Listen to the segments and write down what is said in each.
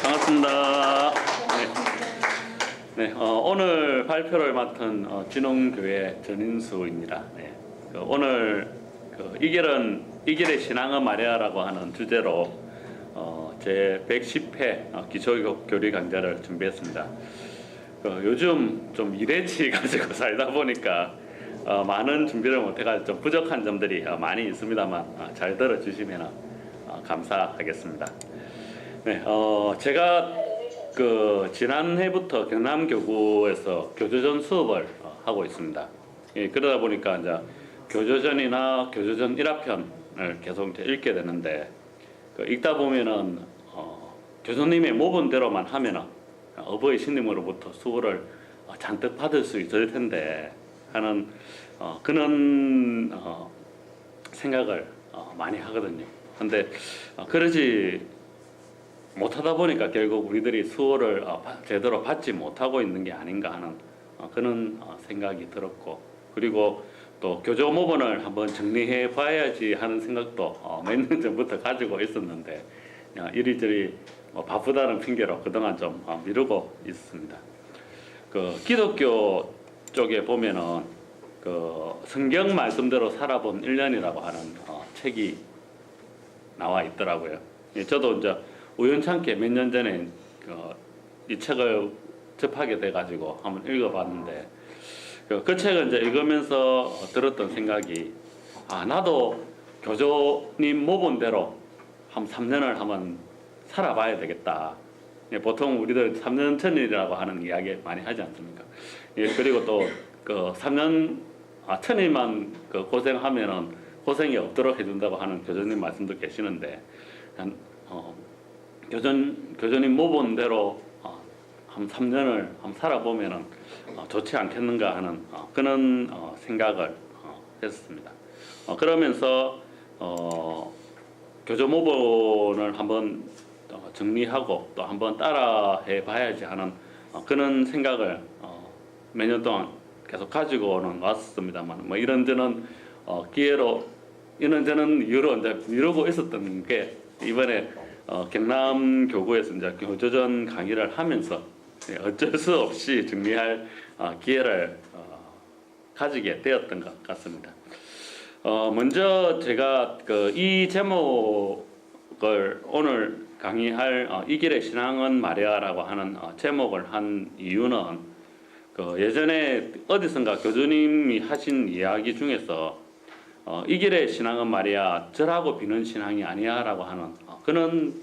반갑습니다. 네, 오늘 발표를 맡은 진홍교회 전인수입니다. 네, 오늘 이길의 신앙은 말이야라고 하는 주제로 제 110회 기초교리 강좌를 준비했습니다. 요즘 좀 일회치 가지고 살다 보니까 많은 준비를 못해가지고 좀 부족한 점들이 많이 있습니다만 잘 들어주시면 감사하겠습니다. 네, 제가 지난해부터 경남교구에서 교조전 수업을 하고 있습니다. 그러다 보니까 이제 교조전이나 교조전 1화편을 계속 이제 읽게 되는데 읽다 보면은 교수님의 모본대로만 하면은 어버이 신님으로부터 수호를 잔뜩 받을 수 있을 텐데 하는 그런 생각을 많이 하거든요. 근데 그러지 못하다 보니까 결국 우리들이 수호를 제대로 받지 못하고 있는 게 아닌가 하는 그런 생각이 들었고, 그리고 또 교조 모본을 한번 정리해 봐야지 하는 생각도 몇 년 전부터 가지고 있었는데 이리저리 바쁘다는 핑계로 그동안 좀 미루고 있습니다. 기독교 쪽에 보면은 성경 말씀대로 살아본 1년이라고 하는 책이 나와 있더라고요. 저도 이제 우연찮게 몇 년 전에 이 책을 접하게 돼가지고 한번 읽어봤는데 그 책을 이제 읽으면서 들었던 생각이 나도 교조님 모본대로 한 3년을 한번 살아봐야 되겠다. 보통 우리들 3년 천일이라고 하는 이야기 많이 하지 않습니까? 그리고 또 3년 천일만 고생하면은 고생이 없도록 해준다고 하는 교조님 말씀도 계시는데 교조님 모본대로 한 3년을 한번 살아보면은 좋지 않겠는가 하는 그런 생각을 했습니다. 그러면서 교조 모본을 한번 정리하고 또 한번 따라해 봐야지 하는 그런 생각을 몇 년 동안 계속 가지고는 왔습니다만 이런저런 기회로 이런저런 이유로 이제 미루고 있었던 게 이번에 경남 교구에서 이제 교조전 강의를 하면서 어쩔 수 없이 정리할 기회를 가지게 되었던 것 같습니다. 먼저 제가 이 제목을 오늘 강의할 이길의 신앙은 말이야라고 하는 제목을 한 이유는 예전에 어디선가 교주님이 하신 이야기 중에서 이길의 신앙은 말이야 절하고 비는 신앙이 아니야라고 하는 그런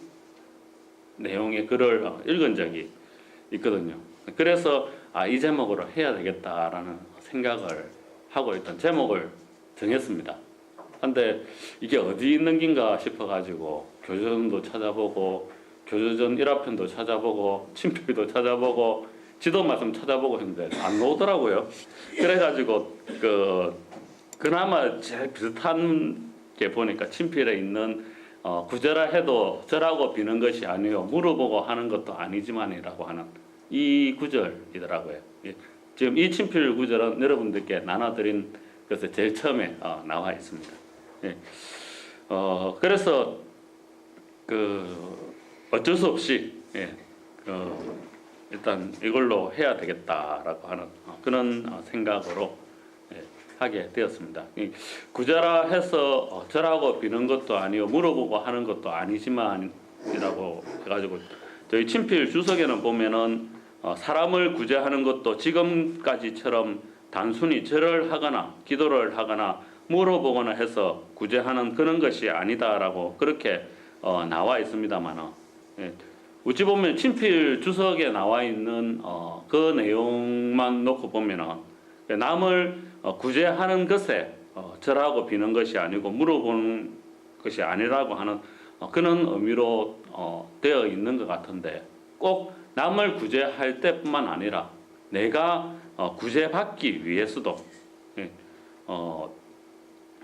내용의 글을 읽은 적이 있거든요. 그래서 이 제목으로 해야 되겠다라는 생각을 하고 있던 제목을 정했습니다. 근데 이게 어디 있는 긴가 싶어가지고 교조전도 찾아보고 교조전 1화편도 찾아보고 친필도 찾아보고 지도 말씀 찾아보고 했는데 안 나오더라고요. 그래가지고 그나마 제일 비슷한 게 보니까 친필에 있는 구절라 해도 절하고 비는 것이 아니요 물어보고 하는 것도 아니지만이라고 하는 이 구절이더라고요. 지금 이 친필 구절은 여러분들께 나눠드린 것에 제일 처음에 나와 있습니다. 그래서 어쩔 수 없이 일단 이걸로 해야 되겠다라고 하는 그런 생각으로 하게 되었습니다. 구절라 해서 절하고 비는 것도 아니요 물어보고 하는 것도 아니지만이라고 해가지고 저희 친필 주석에는 보면은 사람을 구제하는 것도 지금까지처럼 단순히 절을 하거나 기도를 하거나 물어보거나 해서 구제하는 그런 것이 아니다라고 그렇게 나와 있습니다만 어찌 보면 친필 주석에 나와 있는 그 내용만 놓고 보면은 남을 구제하는 것에 절하고 비는 것이 아니고 물어보는 것이 아니라고 하는 그런 의미로 되어 있는 것 같은데 꼭 남을 구제할 때뿐만 아니라 내가 구제받기 위해서도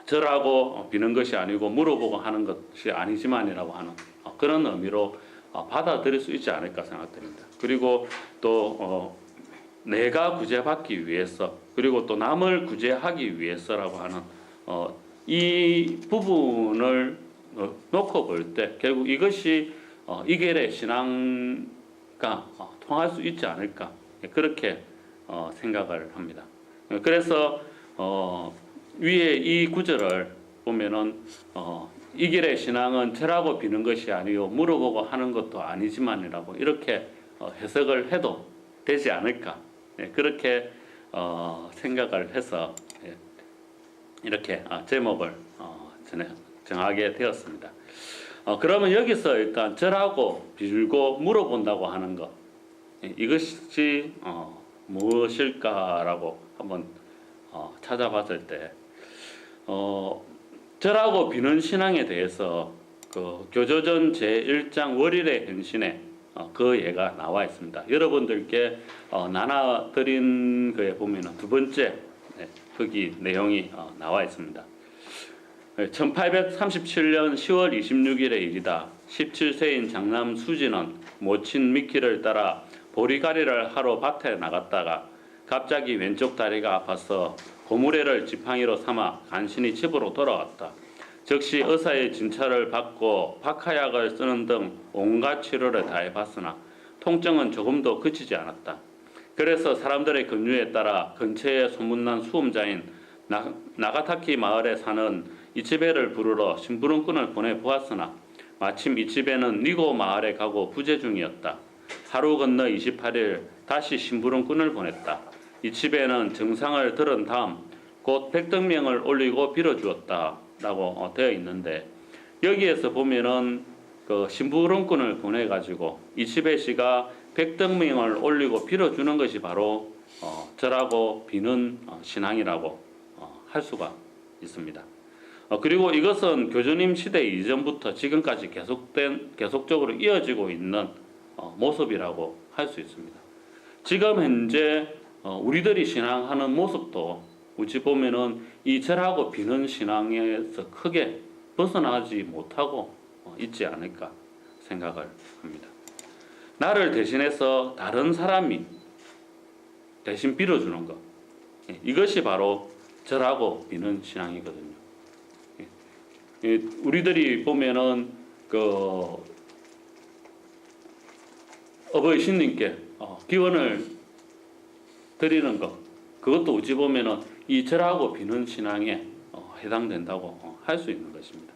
절하고 비는 것이 아니고 물어보고 하는 것이 아니지만이라고 하는 그런 의미로 받아들일 수 있지 않을까 생각됩니다. 그리고 또 내가 구제받기 위해서 그리고 또 남을 구제하기 위해서라고 하는 이 부분을 놓고 볼 때 결국 이것이 이결의 신앙과 통할 수 있지 않을까 그렇게 생각을 합니다. 그래서 위에 이 구절을 보면은 이결의 신앙은 절하고 비는 것이 아니요 물어보고 하는 것도 아니지만이라고 이렇게 해석을 해도 되지 않을까 그렇게 생각을 해서 이렇게 제목을 정하게 되었습니다. 그러면 여기서 일단 절하고 빌고 물어본다고 하는 것 이것이 무엇일까라고 한번 찾아봤을 때 절하고 비는 신앙에 대해서 그 교조전 제1장 월일의 헌신에 그 예가 나와 있습니다. 여러분들께 나눠드린 거에 보면은 두 번째 거기 내용이 나와 있습니다. 1837년 10월 26일의 일이다. 17세인 장남 수지는 모친 미키를 따라 보리가리를 하러 밭에 나갔다가 갑자기 왼쪽 다리가 아파서 고무래를 지팡이로 삼아 간신히 집으로 돌아왔다. 즉시 의사의 진찰을 받고 박하약을 쓰는 등 온갖 치료를 다해봤으나 통증은 조금도 그치지 않았다. 그래서 사람들의 권유에 따라 근처에 소문난 수험자인 나가타키 마을에 사는 이치베를 부르러 심부름꾼을 보내보았으나 마침 이치베는 니고 마을에 가고 부재 중이었다. 하루 건너 28일 다시 심부름꾼을 보냈다. 이치베는 증상을 들은 다음 곧 백등명을 올리고 빌어주었다 라고 되어 있는데 여기에서 보면은 그 심부름꾼을 보내가지고 이치베 씨가 백등명을 올리고 빌어주는 것이 바로 절하고 비는 신앙이라고 할 수가 있습니다. 그리고 이것은 교주님 시대 이전부터 지금까지 계속적으로 이어지고 있는 모습이라고 할 수 있습니다. 지금 현재 우리들이 신앙하는 모습도 어찌 보면은 이 절하고 비는 신앙에서 크게 벗어나지 못하고 있지 않을까 생각을 합니다. 나를 대신해서 다른 사람이 대신 빌어주는 것 이것이 바로 절하고 비는 신앙이거든요. 우리들이 보면은 그 어버이 신님께 기원을 드리는 것 그것도 어찌 보면은 이 절하고 비는 신앙에 해당된다고 할 수 있는 것입니다.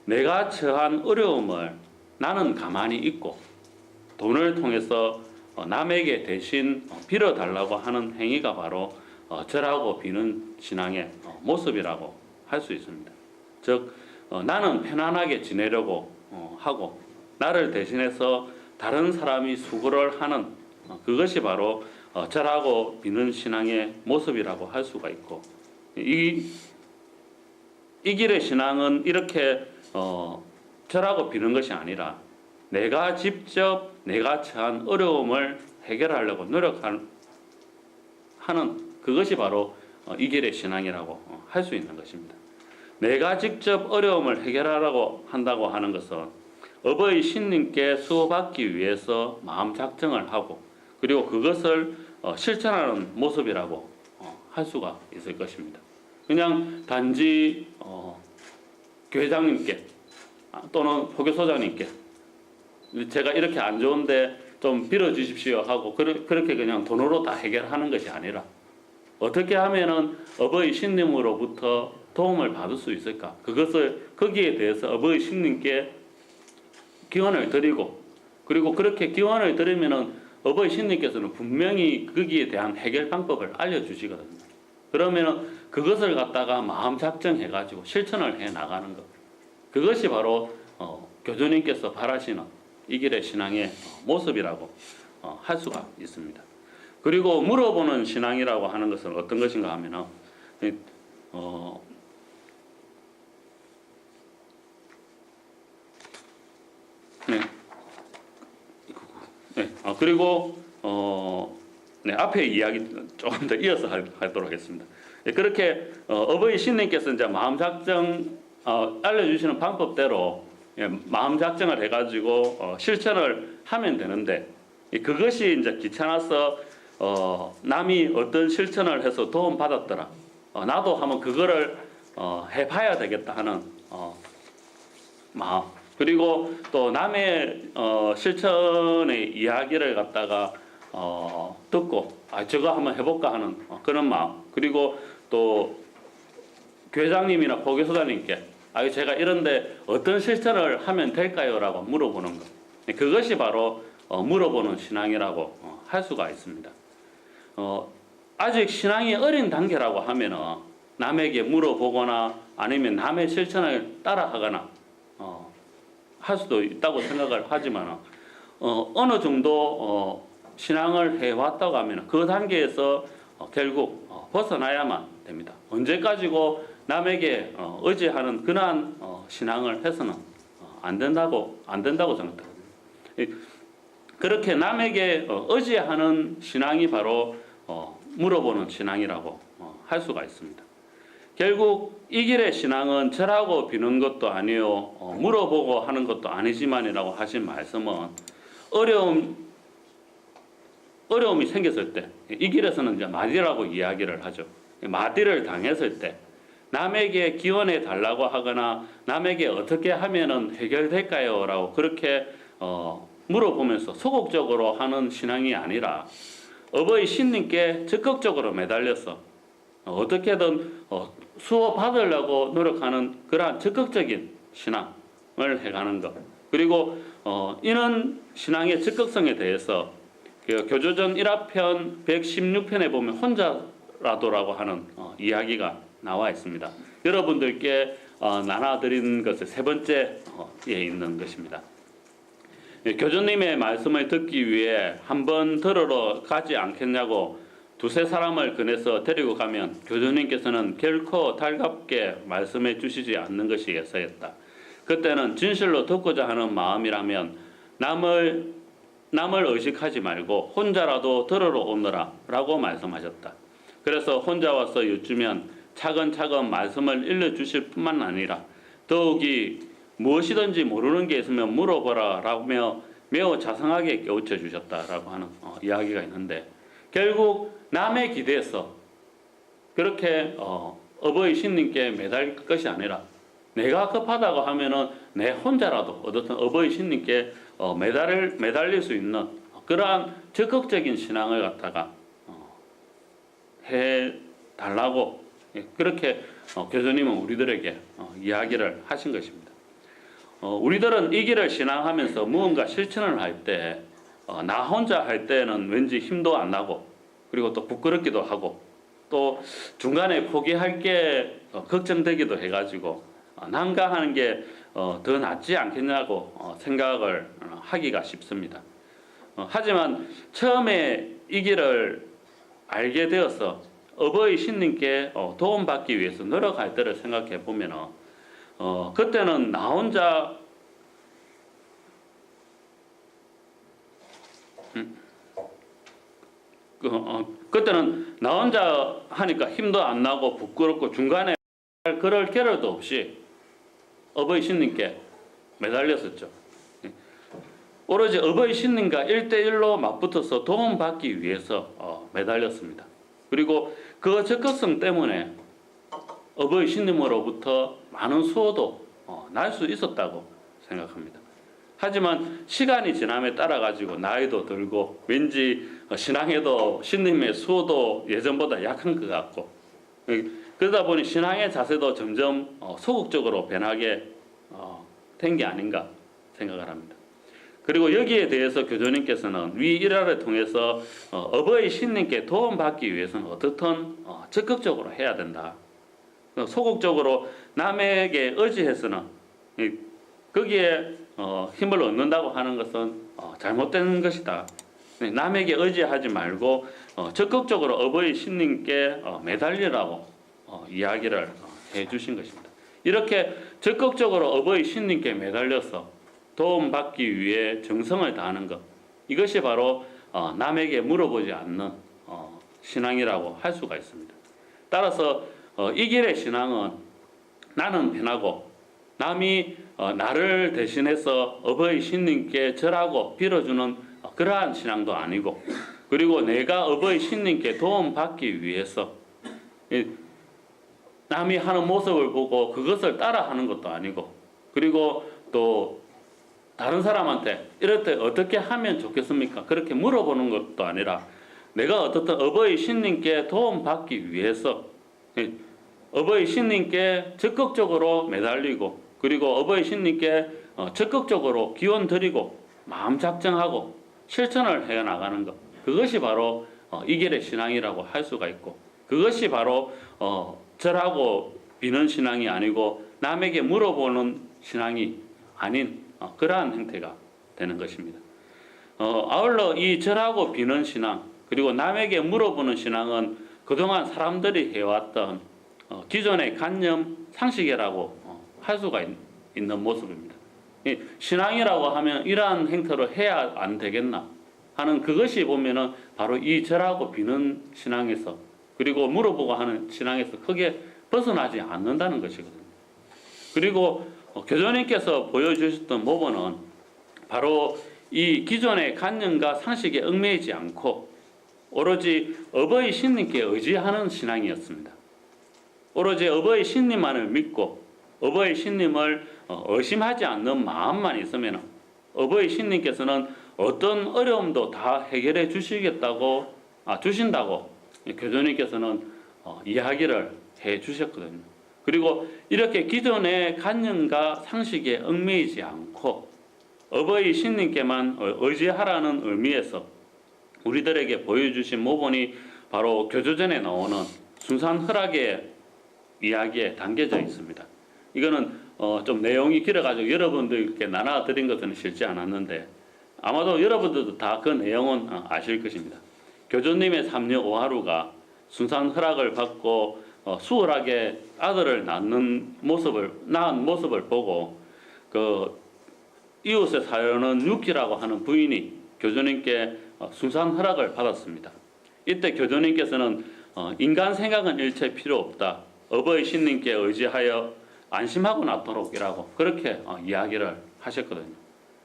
내가 처한 어려움을 나는 가만히 있고 돈을 통해서 남에게 대신 빌어달라고 하는 행위가 바로 절하고 비는 신앙의 모습이라고 할 수 있습니다. 즉 나는 편안하게 지내려고 하고 나를 대신해서 다른 사람이 수고를 하는 그것이 바로 절하고 비는 신앙의 모습이라고 할 수가 있고 이 길의 신앙은 이렇게 절하고 비는 것이 아니라 내가 직접 내가 처한 어려움을 해결하려고 노력하는 그것이 바로 이 길의 신앙이라고 할 수 있는 것입니다. 내가 직접 어려움을 해결하려고 한다고 하는 것은 어버이 신님께 수호받기 위해서 마음 작정을 하고 그리고 그것을 실천하는 모습이라고 할 수가 있을 것입니다. 그냥 단지 교회장님께 또는 포교소장님께 제가 이렇게 안 좋은데 좀 빌어주십시오 하고 그렇게 그냥 돈으로 다 해결하는 것이 아니라 어떻게 하면은 어버이 신님으로부터 도움을 받을 수 있을까? 그것을 거기에 대해서 어버이 신님께 기원을 드리고 그리고 그렇게 기원을 드리면은 어버이 신님께서는 분명히 거기에 대한 해결 방법을 알려주시거든요. 그러면은 그것을 갖다가 마음 작정해가지고 실천을 해 나가는 것. 그것이 바로 교주님께서 바라시는 이 길의 신앙의 모습이라고 할 수가 있습니다. 그리고 물어보는 신앙이라고 하는 것은 어떤 것인가 하면은 그리고 앞에 이야기 조금 더 이어서 하도록 하겠습니다. 그렇게 어버이 신님께서 이제 마음 작정 알려주시는 방법대로 마음 작정을 해가지고 실천을 하면 되는데 그것이 이제 귀찮아서 남이 어떤 실천을 해서 도움 받았더라. 나도 한번 그거를 해봐야 되겠다 하는 마음 그리고 또 남의 실천의 이야기를 갖다가 듣고 저거 한번 해볼까 하는 그런 마음. 그리고 또 교회장님이나 보교소장님께 제가 이런데 어떤 실천을 하면 될까요?라고 물어보는 것. 그것이 바로 물어보는 신앙이라고 할 수가 있습니다. 아직 신앙이 어린 단계라고 하면은 남에게 물어보거나 아니면 남의 실천을 따라하거나 할 수도 있다고 생각을 하지만 어느 정도 신앙을 해왔다고 하면 그 단계에서 결국 벗어나야만 됩니다. 언제까지고 남에게 의지하는 그러한 신앙을 해서는 안 된다고 생각합니다. 그렇게 남에게 의지하는 신앙이 바로 물어보는 신앙이라고 할 수가 있습니다. 결국 이 길의 신앙은 절하고 비는 것도 아니요 물어보고 하는 것도 아니지만이라고 하신 말씀은 어려움이 생겼을 때 이 길에서는 이제 마디라고 이야기를 하죠. 마디를 당했을 때 남에게 기원해 달라고 하거나 남에게 어떻게 하면은 해결될까요? 라고 그렇게 물어보면서 소극적으로 하는 신앙이 아니라 어버이 신님께 적극적으로 매달려서 어떻게든 수호 받으려고 노력하는 그러한 적극적인 신앙을 해가는 것. 그리고 이런 신앙의 적극성에 대해서 교조전 1화편 116편에 보면 혼자라도라고 하는 이야기가 나와 있습니다. 여러분들께 나눠드린 것의 세 번째에 있는 것입니다. 교주님의 말씀을 듣기 위해 한번 들으러 가지 않겠냐고 두세 사람을 그네서 데리고 가면 교주님께서는 결코 달갑게 말씀해 주시지 않는 것이 예사였다. 그때는 진실로 듣고자 하는 마음이라면 남을 의식하지 말고 혼자라도 들으러 오너라 라고 말씀하셨다. 그래서 혼자 와서 여쭈면 차근차근 말씀을 일러주실 뿐만 아니라 더욱이 무엇이든지 모르는 게 있으면 물어보라 라며 매우 자상하게 깨우쳐 주셨다라고 하는 이야기가 있는데 결국 남의 기대에서 그렇게 어버이 신님께 매달릴 것이 아니라 내가 급하다고 하면은 내 혼자라도 어떻든 어버이 신님께 매달릴 수 있는 그러한 적극적인 신앙을 갖다가 해 달라고 그렇게 교수님은 우리들에게 이야기를 하신 것입니다. 우리들은 이 길을 신앙하면서 무언가 실천을 할 때 나 혼자 할 때는 왠지 힘도 안 나고 그리고 또 부끄럽기도 하고 또 중간에 포기할 게 걱정되기도 해가지고 남과 하는 게 더 낫지 않겠냐고 생각을 하기가 쉽습니다. 하지만 처음에 이 길을 알게 되어서 어버이 신님께 도움받기 위해서 노력할 때를 생각해 보면 그때는 나 혼자 그때는 나 혼자 하니까 힘도 안 나고 부끄럽고 중간에 그럴 겨를도 없이 어버이 신님께 매달렸었죠. 오로지 어버이 신님과 1대1로 맞붙어서 도움받기 위해서 매달렸습니다. 그리고 그 적극성 때문에 어버이 신님으로부터 많은 수호도 날 수 있었다고 생각합니다. 하지만 시간이 지남에 따라 가지고 나이도 들고 왠지 신앙에도 신님의 수호도 예전보다 약한 것 같고 그러다 보니 신앙의 자세도 점점 소극적으로 변하게 된 게 아닌가 생각을 합니다. 그리고 여기에 대해서 교주님께서는 위 일화를 통해서 어버이 신님께 도움받기 위해서는 어떻든 적극적으로 해야 된다. 소극적으로 남에게 의지해서는 거기에 힘을 얻는다고 하는 것은 잘못된 것이다. 남에게 의지하지 말고 적극적으로 어버이 신님께 매달리라고 이야기를 해주신 것입니다. 이렇게 적극적으로 어버이 신님께 매달려서 도움받기 위해 정성을 다하는 것 이것이 바로 남에게 물어보지 않는 신앙이라고 할 수가 있습니다. 따라서 이 길의 신앙은 나는 편하고 남이 나를 대신해서 어버이 신님께 절하고 빌어주는 그러한 신앙도 아니고 그리고 내가 어버이 신님께 도움받기 위해서 남이 하는 모습을 보고 그것을 따라하는 것도 아니고 그리고 또 다른 사람한테 이럴 때 어떻게 하면 좋겠습니까? 그렇게 물어보는 것도 아니라 내가 어떻든 어버이 신님께 도움받기 위해서 어버이 신님께 적극적으로 매달리고 그리고 어버이 신님께 적극적으로 기원 드리고 마음 작정하고 실천을 해 나가는 것, 그것이 바로 이 길의 신앙이라고 할 수가 있고, 그것이 바로 절하고 비는 신앙이 아니고 남에게 물어보는 신앙이 아닌 그러한 형태가 되는 것입니다. 아울러 이 절하고 비는 신앙 그리고 남에게 물어보는 신앙은 그동안 사람들이 해왔던 기존의 관념 상식이라고 할 수가 있는 모습입니다. 신앙이라고 하면 이러한 행태로 해야 안 되겠나 하는 그것이 보면은 바로 이 절하고 비는 신앙에서 그리고 물어보고 하는 신앙에서 크게 벗어나지 않는다는 것이거든요. 그리고 교주님께서 보여주셨던 모범은 바로 이 기존의 관념과 상식에 얽매이지 않고 오로지 어버이 신님께 의지하는 신앙이었습니다. 오로지 어버이 신님만을 믿고 어버이 신님을 의심하지 않는 마음만 있으면 어버이 신님께서는 어떤 어려움도 다 해결해 주신다고 교주님께서는 이야기를 해 주셨거든요. 그리고 이렇게 기존의 관념과 상식에 얽매이지 않고 어버이 신님께만 의지하라는 의미에서 우리들에게 보여주신 모본이 바로 교조전에 나오는 순산허락의 이야기에 담겨져 있습니다. 이거는 좀 내용이 길어가지고 여러분들께 나눠드린 것은 싫지 않았는데 아마도 여러분들도 다 그 내용은 아실 것입니다. 교조님의 3녀 오하루가 순산허락을 받고 수월하게 아들을 낳은 모습을 보고 그 이웃에 사는 유키라고 하는 부인이 교주님께 순산허락을 받았습니다. 이때 교주님께서는 인간 생각은 일체 필요 없다. 어버이 신님께 의지하여 안심하고 낳도록이라고 그렇게 이야기를 하셨거든요.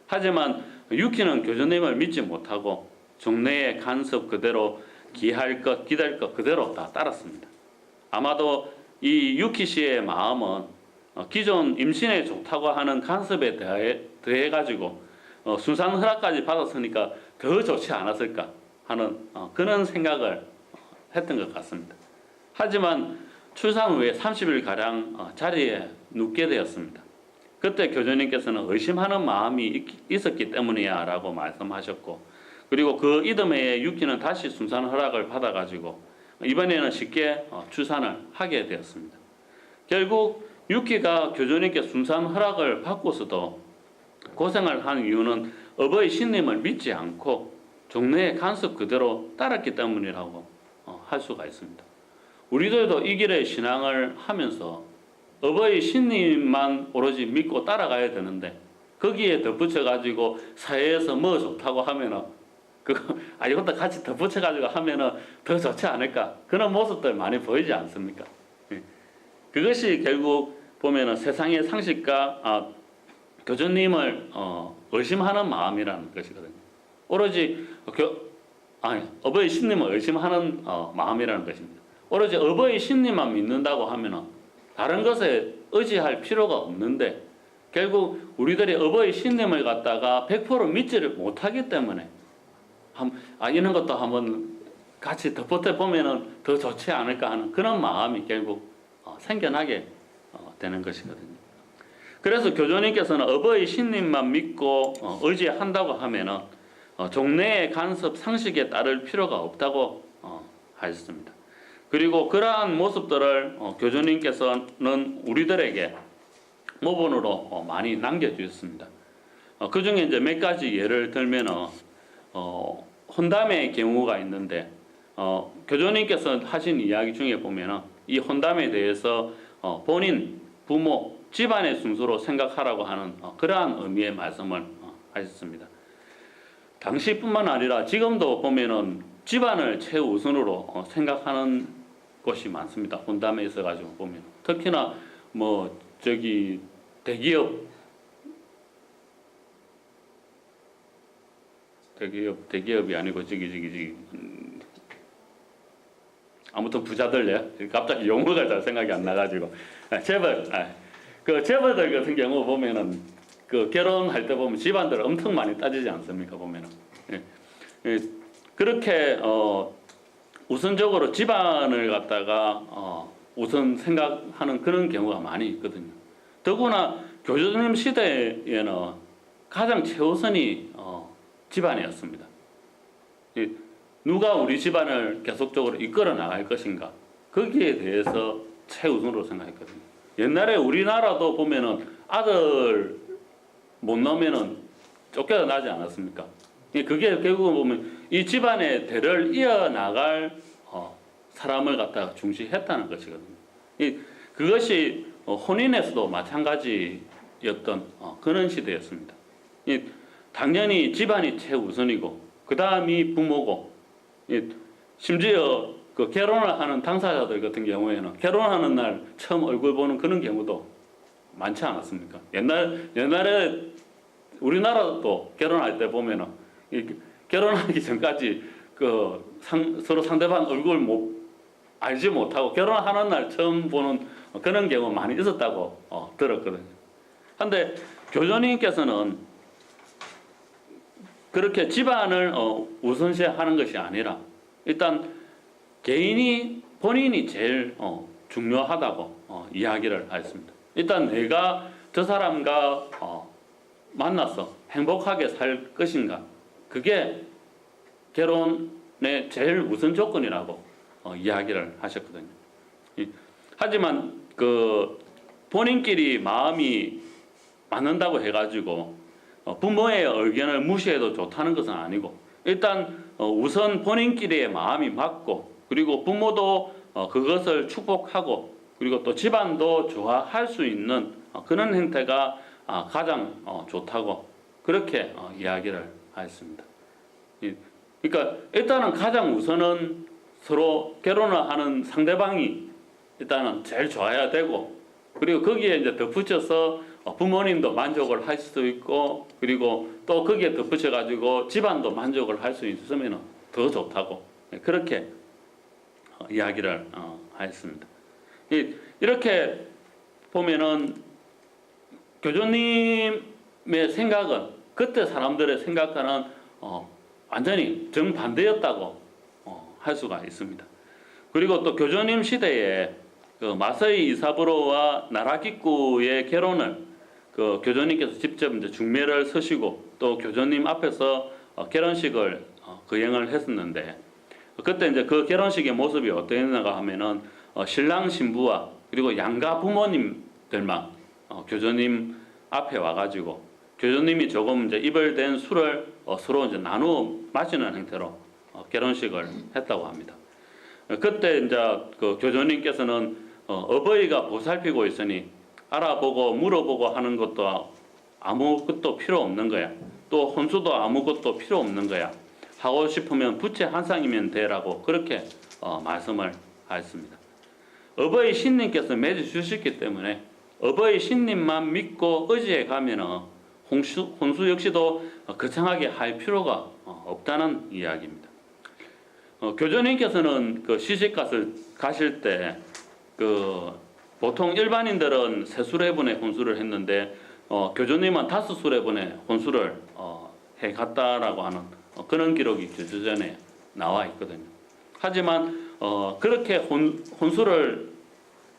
하지만 유키는 교주님을 믿지 못하고 종래의 간섭 그대로 기할 것 기댈 것 그대로 다 따랐습니다. 아마도 이 유키 씨의 마음은 기존 임신에 좋다고 하는 간섭에 대해 가지고 순산허락까지 받았으니까 더 좋지 않았을까 하는 그런 생각을 했던 것 같습니다. 하지만 출산 후에 30일가량 자리에 눕게 되었습니다. 그때 교주님께서는 의심하는 마음이 있었기 때문이야 라고 말씀하셨고 그리고 그 이듬해에 유키는 다시 순산허락을 받아가지고 이번에는 쉽게 출산을 하게 되었습니다. 결국 유키가 교주님께 순산허락을 받고서도 고생을 한 이유는 어버이 신님을 믿지 않고 종래의 간섭 그대로 따랐기 때문이라고 할 수가 있습니다. 우리들도 이 길의 신앙을 하면서 어버이 신님만 오로지 믿고 따라가야 되는데 거기에 덧붙여가지고 사회에서 뭐 좋다고 하면은 이것도 같이 덧붙여가지고 하면은 더 좋지 않을까 그런 모습들 많이 보이지 않습니까? 그것이 결국 보면은 세상의 상식과 교주님을 의심하는 마음이라는 것이거든요. 오로지 어버이 신님을 의심하는 마음이라는 것입니다. 오로지 어버이 신님만 믿는다고 하면은 다른 것에 의지할 필요가 없는데 결국 우리들이 어버이 신님을 갖다가 100% 믿지를 못하기 때문에 이런 것도 한번 같이 덧붙여 보면은 더 좋지 않을까 하는 그런 마음이 결국 생겨나게 되는 것이거든요. 그래서 교주님께서는 어버이 신님만 믿고 의지한다고 하면은 종래의 간섭 상식에 따를 필요가 없다고 하셨습니다. 그리고 그러한 모습들을 교주님께서는 우리들에게 모본으로 많이 남겨주셨습니다. 그 중에 이제 몇 가지 예를 들면은 혼담의 경우가 있는데 교주님께서 하신 이야기 중에 보면은 이 혼담에 대해서 본인, 부모, 집안의 순서로 생각하라고 하는 그러한 의미의 말씀을 하셨습니다. 당시뿐만 아니라 지금도 보면은 집안을 최우선으로 생각하는 곳이 많습니다. 혼담에 있어 가지고 보면 특히나 대기업이 아니고 아무튼 부자들요. 갑자기 용어가 잘 생각이 안 나가지고 재벌 그 재벌들 같은 경우 보면은 그 결혼할 때 보면 집안들 엄청 많이 따지지 않습니까 보면은. 예. 예. 그렇게 우선적으로 집안을 갖다가 우선 생각하는 그런 경우가 많이 있거든요. 더구나 교주님 시대에는 가장 최우선이 집안이었습니다. 누가 우리 집안을 계속적으로 이끌어 나갈 것인가 거기에 대해서 최우선으로 생각했거든요. 옛날에 우리나라도 보면은 아들 못 낳으면은 쫓겨나지 않았습니까? 그게 결국은 보면 이 집안의 대를 이어나갈 사람을 갖다가 중시했다는 것이거든요. 그것이 혼인에서도 마찬가지였던 그런 시대였습니다. 당연히 집안이 최우선이고 그 다음이 부모고 심지어 그 결혼을 하는 당사자들 같은 경우에는 결혼하는 날 처음 얼굴 보는 그런 경우도 많지 않았습니까? 옛날에 우리나라도 결혼할 때 보면은 결혼하기 전까지 서로 상대방 얼굴 알지 못하고 결혼하는 날 처음 보는 그런 경우 많이 있었다고 들었거든요. 그런데 교주님께서는 그렇게 집안을 우선시하는 것이 아니라 일단 본인이 제일 중요하다고 이야기를 하였습니다. 일단 내가 저 사람과 만나서 행복하게 살 것인가 그게 결혼의 제일 우선 조건이라고 이야기를 하셨거든요. 하지만 그 본인끼리 마음이 맞는다고 해가지고 부모의 의견을 무시해도 좋다는 것은 아니고 일단 우선 본인끼리의 마음이 맞고 그리고 부모도 그것을 축복하고 그리고 또 집안도 좋아할 수 있는 그런 행태가 가장 좋다고 그렇게 이야기를 하였습니다. 그러니까 일단은 가장 우선은 서로 결혼을 하는 상대방이 일단은 제일 좋아야 되고 그리고 거기에 이제 덧붙여서 부모님도 만족을 할 수도 있고 그리고 또 거기에 덧붙여 가지고 집안도 만족을 할 수 있으면 더 좋다고 그렇게 이야기를 하였습니다. 이렇게 보면은 교주님의 생각은 그때 사람들의 생각과는 완전히 정반대였다고 할 수가 있습니다. 그리고 또 교주님 시대에 그 마서이 이사부로와 나라기꾸의 결혼을 그 교주님께서 직접 이제 중매를 서시고 또 교주님 앞에서 결혼식을 거행을 했었는데 그때 이제 그 결혼식의 모습이 어땠는가 하면은 신랑 신부와 그리고 양가 부모님들만 교주님 앞에 와가지고 교주님이 조금 이제 입을 댄 술을 서로 이제 나누어 마시는 형태로 결혼식을 했다고 합니다. 그때 이제 그 교주님께서는 어버이가 보살피고 있으니 알아보고 물어보고 하는 것도 아무것도 필요 없는 거야. 또 혼수도 아무것도 필요 없는 거야. 하고 싶으면 부채 한 쌍이면 되라고 그렇게 말씀을 하였습니다. 어버이 신님께서 맺어주셨기 때문에 어버이 신님만 믿고 의지해 가면은 혼수 역시도 거창하게 할 필요가 없다는 이야기입니다. 교주님께서는 그 시집갓을 가실 때 그 보통 일반인들은 세 수레분의 혼수를 했는데 교주님은 5수레분의 혼수를 해 갔다라고 하는 그런 기록이 교주전에 나와 있거든요. 하지만 그렇게 혼수를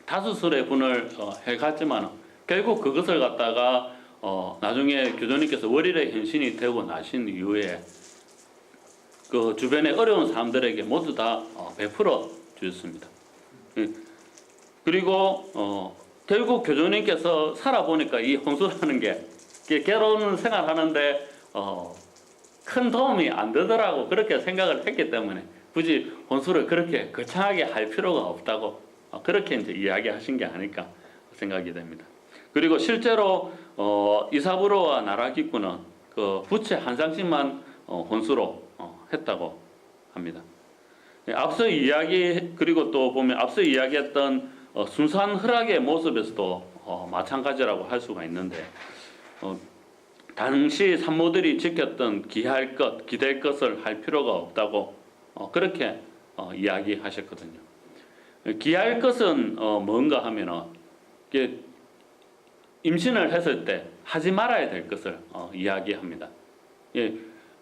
5수레분을 해 갔지만 결국 그것을 갖다가 나중에 교주님께서 월일의 현신이 되고 나신 이후에 그 주변의 어려운 사람들에게 모두 다 베풀어 주셨습니다. 그리고 결국 교주님께서 살아보니까 이 혼수라는 게 결혼 생활하는데 큰 도움이 안 되더라고 그렇게 생각을 했기 때문에 굳이 혼수를 그렇게 거창하게 할 필요가 없다고 그렇게 이제 이야기하신 게 아닐까 생각이 됩니다. 그리고 실제로 이사부로와 나라기꾸는 그 부채 한 쌍씩만 혼수로 했다고 합니다. 그리고 또 보면 앞서 이야기했던 순수한 허락의 모습에서도 마찬가지라고 할 수가 있는데 당시 산모들이 지켰던 기댈 것을 할 필요가 없다고 그렇게 이야기하셨거든요. 기할 것은 뭔가 하면은 임신을 했을 때 하지 말아야 될 것을 이야기합니다. 예,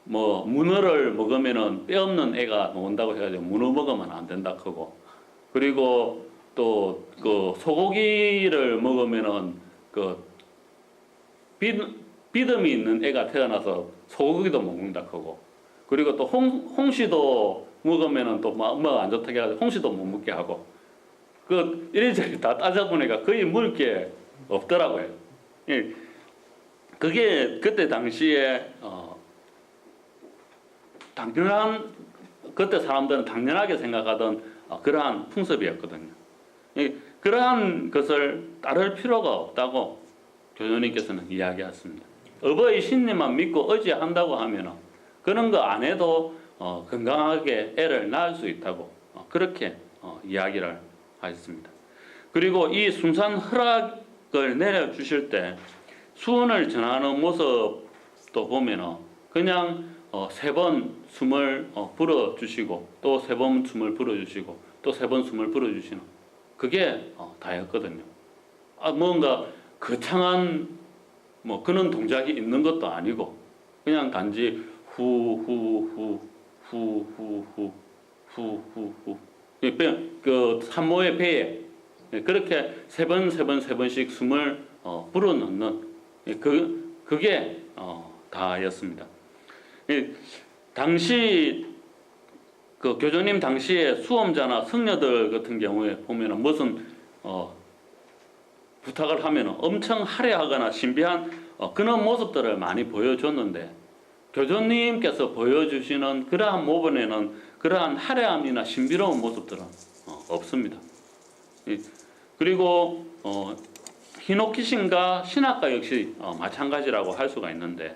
뭐 문어를 먹으면은 뼈 없는 애가 나온다고 해가지고 문어 먹으면 안 된다 크고, 그리고 또 그 소고기를 먹으면은 그 비듬이 있는 애가 태어나서 소고기도 먹는다 크고, 그리고 또 홍시도 먹으면은 또 뭐 안 좋다고 해가지고 홍시도 못 먹게 하고, 그 이래저래 다 따져보니까 거의 먹을 게 없더라고요. 예, 그게 그때 당시에 당연한, 그때 사람들은 당연하게 생각하던 그러한 풍습이었거든요. 그러한 것을 따를 필요가 없다고 교주님께서는 이야기했습니다. 어버이 신님만 믿고 의지한다고 하면 그런 거 안 해도 건강하게 애를 낳을 수 있다고 그렇게 이야기를 하셨습니다. 그리고 이 순산 허락을 내려주실 때 수원을 전하는 모습도 보면 그냥 세 번 숨을 불어주시고 또 세 번 숨을 불어주시고 또 세 번 숨을 불어주시는 그게 다였거든요. 뭔가 거창한 뭐 그런 동작이 있는 것도 아니고 그냥 단지 후후후 후후후 후후후 그 산모의 배에 그렇게 세 번씩 숨을 불어넣는 그게 다였습니다. 당시 그 교주님 당시에 수험자나 승려들 같은 경우에 보면은 무슨 부탁을 하면은 엄청 화려하거나 신비한 그런 모습들을 많이 보여줬는데 교주님께서 보여주시는 그러한 모습에는 그러한 화려함이나 신비로운 모습들은 없습니다. 그리고 히노키신과 신학가 역시 마찬가지라고 할 수가 있는데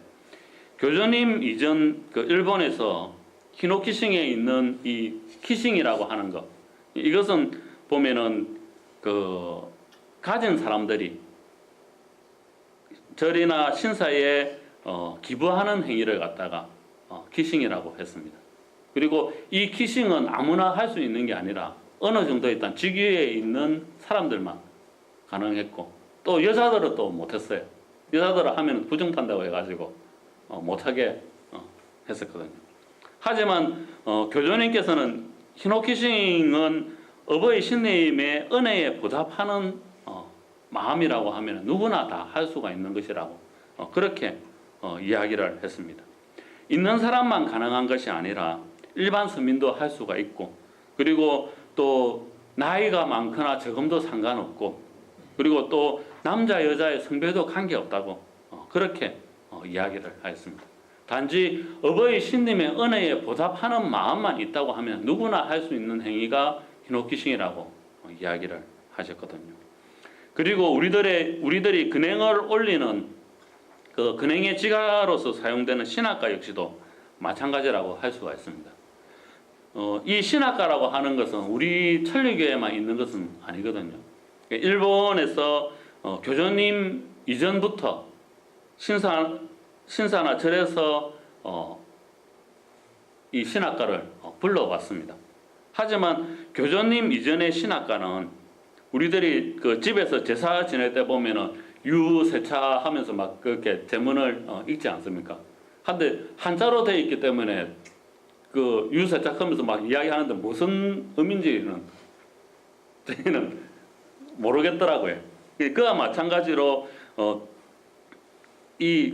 교주님 이전 그 일본에서 히노키싱에 있는 이 키싱이라고 하는 것, 이것은 보면은 그 가진 사람들이 절이나 신사에 기부하는 행위를 갖다가 키싱이라고 했습니다. 그리고 이 키싱은 아무나 할 수 있는 게 아니라 어느 정도 일단 직위에 있는 사람들만 가능했고 또 여자들은 또 못했어요. 여자들은 하면 부정탄다고 해가지고 못하게 했었거든요. 하지만 교주님께서는 히노키싱은 어버이 신님의 은혜에 보답하는 마음이라고 하면 누구나 다 할 수가 있는 것이라고 그렇게 이야기를 했습니다. 있는 사람만 가능한 것이 아니라 일반 서민도 할 수가 있고 그리고 또 나이가 많거나 적음도 상관없고 그리고 또 남자 여자의 성별도 관계없다고 그렇게 이야기를 하였습니다. 단지 어버이 신님의 은혜에 보답하는 마음만 있다고 하면 누구나 할 수 있는 행위가 히노키싱이라고 이야기를 하셨거든요. 그리고 우리들이 근행을 올리는 그 근행의 지가로서 사용되는 신학가 역시도 마찬가지라고 할 수가 있습니다. 이 신학가라고 하는 것은 우리 천리교에만 있는 것은 아니거든요. 일본에서 교주님 이전부터 신사나 절에서 이 신학가를 불러왔습니다. 하지만 교주님 이전의 신학가는 우리들이 그 집에서 제사 지낼 때 보면은 유세차하면서 막 그렇게 제문을 읽지 않습니까? 한데 한자로 되어 있기 때문에 그 유세차하면서 막 이야기하는데 무슨 의미인지는 저희는 모르겠더라고요. 그와 마찬가지로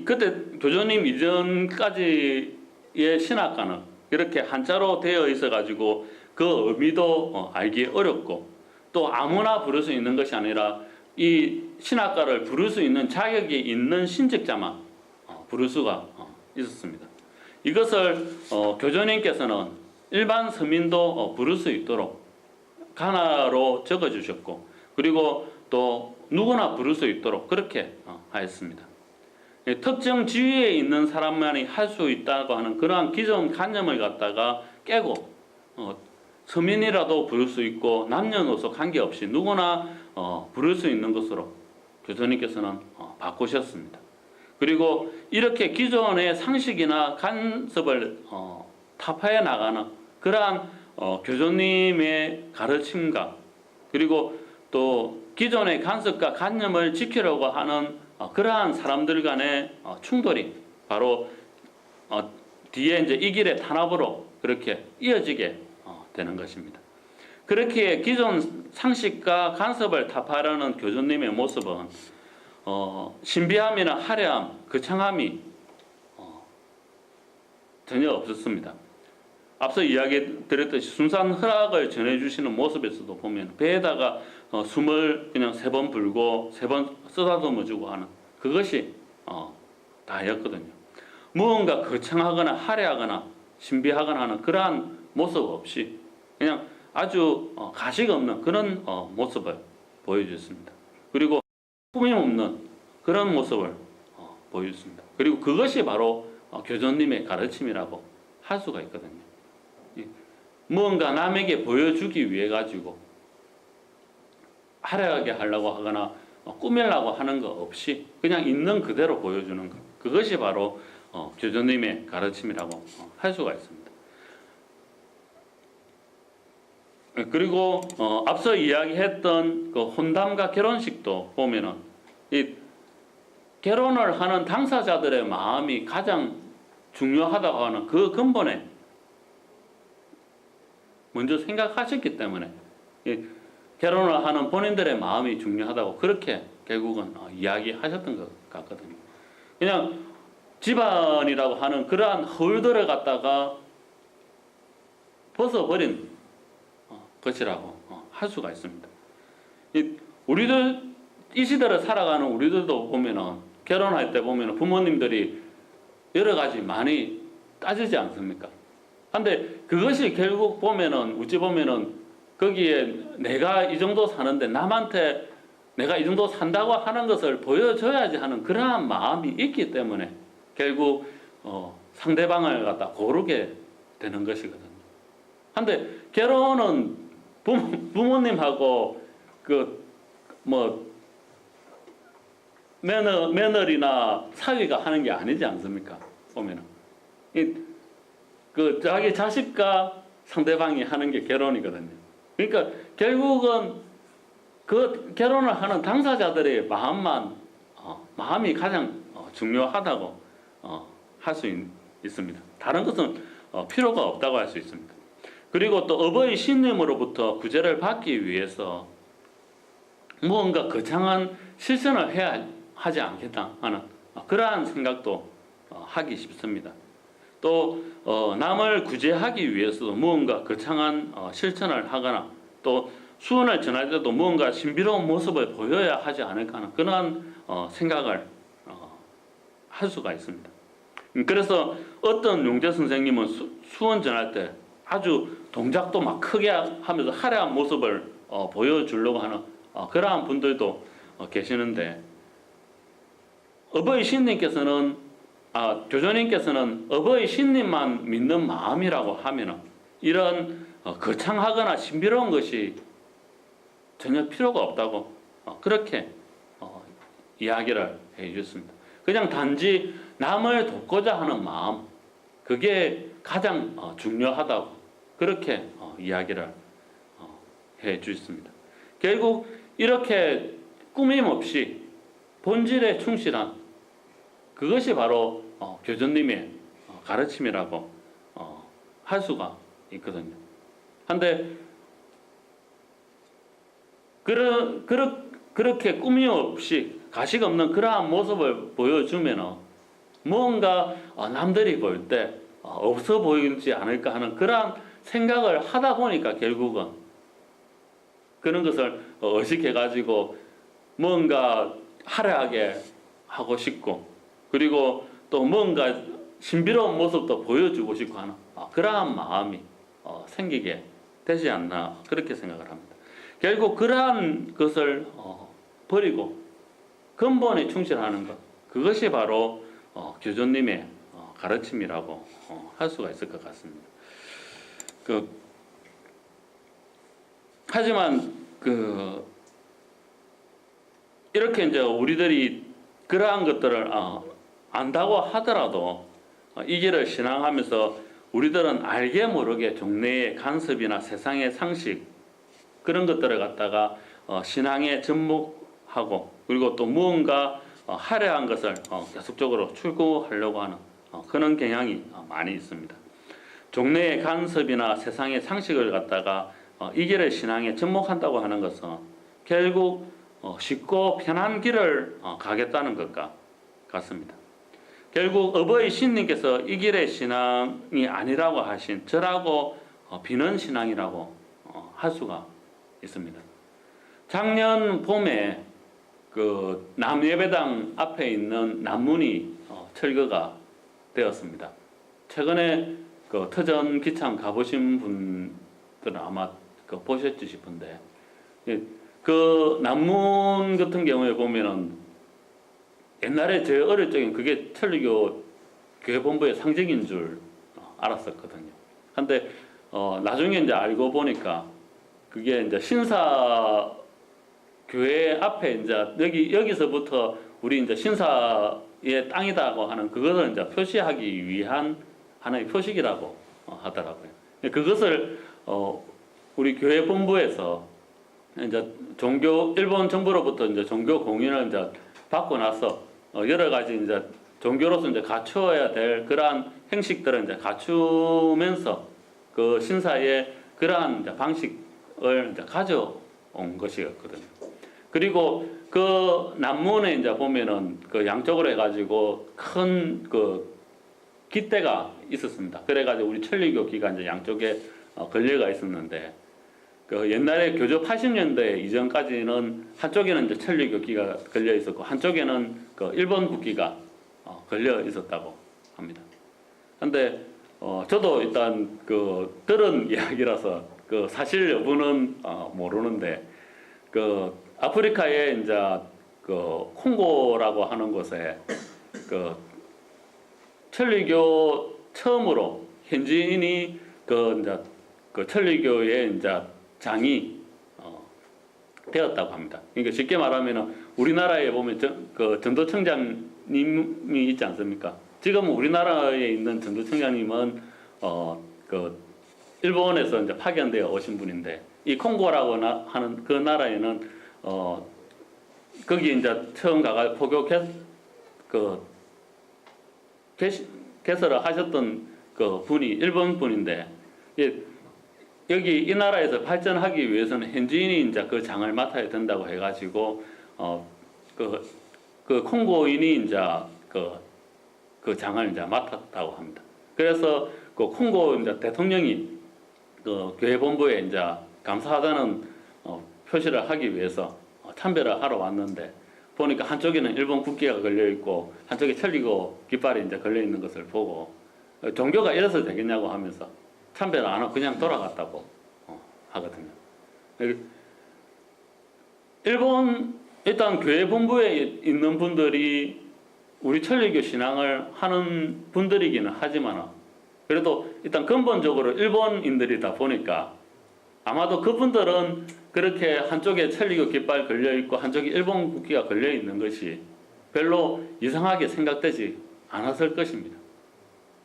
그때 교주님 이전까지의 신학가는 이렇게 한자로 되어 있어 가지고 그 의미도 알기 어렵고 또 아무나 부를 수 있는 것이 아니라 이 신학가를 부를 수 있는 자격이 있는 신직자만 부를 수가 있었습니다. 이것을 교주님께서는 일반 서민도 부를 수 있도록 가나로 적어주셨고 그리고 또 누구나 부를 수 있도록 그렇게 하였습니다. 특정 지위에 있는 사람만이 할 수 있다고 하는 그러한 기존 관념을 갖다가 깨고 서민이라도 부를 수 있고 남녀노소 관계없이 누구나 부를 수 있는 것으로 교주님께서는 바꾸셨습니다. 그리고 이렇게 기존의 상식이나 간섭을 타파해 나가는 그러한 교주님의 가르침과 그리고 또 기존의 간섭과 관념을 지키려고 하는 그러한 사람들 간의 충돌이 바로 뒤에 이제 이 길의 탄압으로 그렇게 이어지게 되는 것입니다. 그렇게 기존 상식과 간섭을 타파하려는 교주님의 모습은 신비함이나 화려함, 거창함이 전혀 없었습니다. 앞서 이야기 드렸듯이 순수한 허락을 전해주시는 모습에서도 보면 배에다가 숨을 그냥 3번 불고 3번 쓰다듬어주고 하는 그것이 다였거든요. 무언가 거창하거나 화려하거나 신비하거나 하는 그러한 모습 없이 그냥 아주 가식 없는 그런 모습을 보여주셨습니다. 그리고 꾸밈 없는 그런 모습을 보여주셨습니다. 그리고 그것이 바로 교주님의 가르침이라고 할 수가 있거든요. 무언가 남에게 보여주기 위해 가지고 화려하게 하려고 하거나 꾸밀려고 하는 거 없이 그냥 있는 그대로 보여주는 것, 그것이 바로 교주님의 가르침이라고 할 수가 있습니다. 그리고 앞서 이야기했던 그 혼담과 결혼식도 보면은 이 결혼을 하는 당사자들의 마음이 가장 중요하다고 하는 그 근본에 먼저 생각하셨기 때문에 결혼을 하는 본인들의 마음이 중요하다고 그렇게 결국은 이야기하셨던 것 같거든요. 그냥 집안이라고 하는 그러한 홀들을 갖다가 벗어버린 것이라고 할 수가 있습니다. 우리들 이 시대를 살아가는 우리들도 보면은 결혼할 때 보면은 부모님들이 여러 가지 많이 따지지 않습니까? 근데 그것이 결국 보면은 어찌 보면은 거기에 내가 이 정도 사는데 남한테 내가 이 정도 산다고 하는 것을 보여줘야지 하는 그러한 마음이 있기 때문에 결국 상대방을 갖다 고르게 되는 것이거든요. 근데 결혼은 부모님하고 그 뭐 며느리나 사위가 하는 게 아니지 않습니까? 보면은 그 자기 자식과 상대방이 하는 게 결혼이거든요. 그러니까 결국은 그 결혼을 하는 당사자들의 마음이 가장 중요하다고 할 수 있습니다. 다른 것은 필요가 없다고 할 수 있습니다. 그리고 또 어버이 신님으로부터 구제를 받기 위해서 무언가 거창한 실천을 해야 하지 않겠다 하는 그러한 생각도 하기 쉽습니다. 또 남을 구제하기 위해서도 무언가 거창한 실천을 하거나 또 수언을 전할 때도 무언가 신비로운 모습을 보여야 하지 않을까 하는 그런 생각을 할 수가 있습니다. 그래서 어떤 용재 선생님은 수언 전할 때 아주 동작도 막 크게 하면서 화려한 모습을 보여주려고 하는 그러한 분들도 계시는데 어버이 신님께서는 교주님께서는 어버이 신님만 믿는 마음이라고 하면은 이런 거창하거나 신비로운 것이 전혀 필요가 없다고 그렇게 이야기를 해주셨습니다. 그냥 단지 남을 돕고자 하는 마음, 그게 가장 중요하다고 그렇게 이야기를 해주셨습니다. 결국 이렇게 꾸밈 없이 본질에 충실한 그것이 바로 교주님의 가르침이라고 할 수가 있거든요. 한데 그렇게 꾸밈 없이 가식 없는 그러한 모습을 보여주면 뭔가 남들이 볼 때 없어 보이지 않을까 하는 그러한 생각을 하다 보니까 결국은 그런 것을 의식해가지고 뭔가 화려하게 하고 싶고 그리고 또 뭔가 신비로운 모습도 보여주고 싶고 하는 그러한 마음이 생기게 되지 않나 그렇게 생각을 합니다. 결국 그러한 것을 버리고 근본에 충실하는 것, 그것이 바로 교주님의 가르침이라고 할 수가 있을 것 같습니다. 하지만 이렇게 이제 우리들이 그러한 것들을 안다고 하더라도 이 길을 신앙하면서 우리들은 알게 모르게 종래의 간섭이나 세상의 상식 그런 것들을 갖다가 신앙에 접목하고 그리고 또 무언가 화려한 것을 계속적으로 추구하려고 하는 그런 경향이 많이 있습니다. 종래의 간섭이나 세상의 상식을 갖다가 이 길의 신앙에 접목한다고 하는 것은 결국 쉽고 편한 길을 가겠다는 것과 같습니다. 결국 어버이 신님께서 이 길의 신앙이 아니라고 하신 절하고 비는 신앙이라고 할 수가 있습니다. 작년 봄에 그 남예배당 앞에 있는 남문이 철거가 되었습니다. 최근에 그 터전 기참 가보신 분들은 아마 보셨지 싶은데, 그 남문 같은 경우에 보면은 옛날에 제 어릴 적엔 그게 천리교 교회 본부의 상징인 줄 알았었거든요. 근데 나중에 이제 알고 보니까 그게 이제 신사 교회 앞에 이제 여기서부터 우리 이제 신사의 땅이다고 하는 그것을 이제 표시하기 위한 하나의 표식이라고 하더라고요. 그것을 우리 교회 본부에서 이제 일본 정부로부터 이제 종교 공인을 이제 받고 나서 여러 가지 이제 종교로서 이제 갖추어야 될 그러한 행식들을 이제 갖추면서 그 신사의 그러한 이제 방식을 이제 가져온 것이었거든요. 그리고 그 남문에 이제 보면은 그 양쪽으로 해가지고 큰 그 깃대가 있었습니다. 그래가지고 우리 천리교 기가 이제 양쪽에 걸려가 있었는데, 그 옛날에 교조 80년대 이전까지는 한쪽에는 이제 천리교 기가 걸려 있었고 한쪽에는 그 일본 국기가 걸려 있었다고 합니다. 근데 저도 일단 그 들은 이야기라서 그 사실 여부는 모르는데, 그 아프리카에 이제 그 콩고라고 하는 곳에 그 천리교 처음으로 현지인이 그 이제 그 천리교의 이제 장이 되었다고 합니다. 그러니까 쉽게 말하면 우리나라에 보면 그 전도청장님이 있지 않습니까? 지금 우리나라에 있는 전도청장님은 그 일본에서 이제 파견되어 오신 분인데, 이 콩고라고 하는 그 나라에는 거기 이제 처음 가가 포교 개설을 하셨던 그 분이 일본 분인데, 여기 이 나라에서 발전하기 위해서는 현지인이 이제 그 장을 맡아야 된다고 해가지고 그 콩고인이 이제 그 장을 이제 맡았다고 합니다. 그래서 그 콩고 이제 대통령이 그 교회 본부에 이제 감사하다는 표시를 하기 위해서 참배를 하러 왔는데, 보니까 한쪽에는 일본 국기가 걸려 있고 한쪽에 천리교 깃발이 이제 걸려 있는 것을 보고 종교가 이래서 되겠냐고 하면서 참배를 안 하고 그냥 돌아갔다고 하거든요. 일단 교회 본부에 있는 분들이 우리 천리교 신앙을 하는 분들이기는 하지만, 그래도 일단 근본적으로 일본인들이다 보니까 아마도 그분들은 그렇게 한쪽에 천리교 깃발 걸려 있고 한쪽에 일본 국기가 걸려 있는 것이 별로 이상하게 생각되지 않았을 것입니다.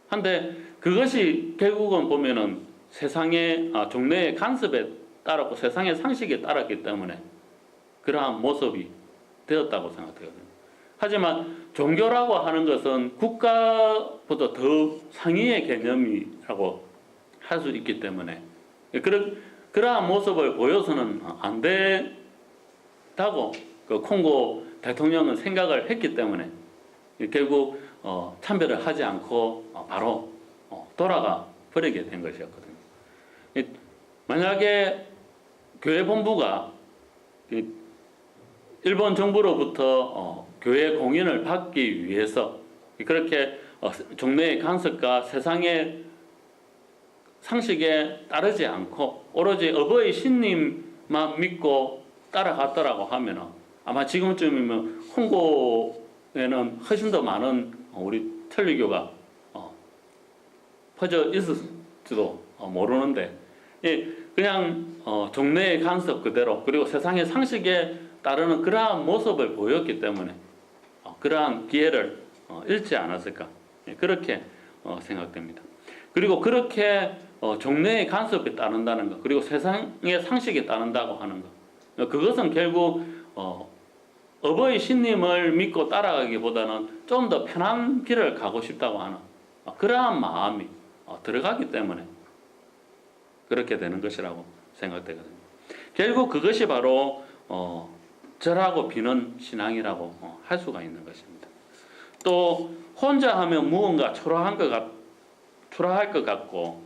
한데 그것이 결국은 보면은 세상의 종래의 간섭에 따랐고 세상의 상식에 따랐기 때문에 그러한 모습이 되었다고 생각되거든요. 하지만 종교라고 하는 것은 국가보다 더 상위의 개념이라고 할 수 있기 때문에 그러한 모습을 보여서는 안 된다고 그 콩고 대통령은 생각을 했기 때문에 결국 참배를 하지 않고 바로 돌아가 버리게 된 것이었거든요. 만약에 교회 본부가 일본 정부로부터 교회 공인을 받기 위해서 그렇게 종래의 간섭과 세상의 상식에 따르지 않고 오로지 어버이 신님만 믿고 따라갔더라고 하면 아마 지금쯤이면 홍고에는 훨씬 더 많은 우리 천리교가 퍼져 있을지도 모르는데, 그냥 종래의 간섭 그대로 그리고 세상의 상식에 따르는 그러한 모습을 보였기 때문에 그러한 기회를 잃지 않았을까, 그렇게 생각됩니다. 그리고 그렇게 종래의 간섭에 따른다는 것, 그리고 세상의 상식에 따른다고 하는 것, 그것은 결국 어버이 신님을 믿고 따라가기보다는 좀 더 편한 길을 가고 싶다고 하는 그러한 마음이 들어가기 때문에 그렇게 되는 것이라고 생각되거든요. 결국 그것이 바로 절하고 비는 신앙이라고 할 수가 있는 것입니다. 또 혼자 하면 무언가 초라할 것 같고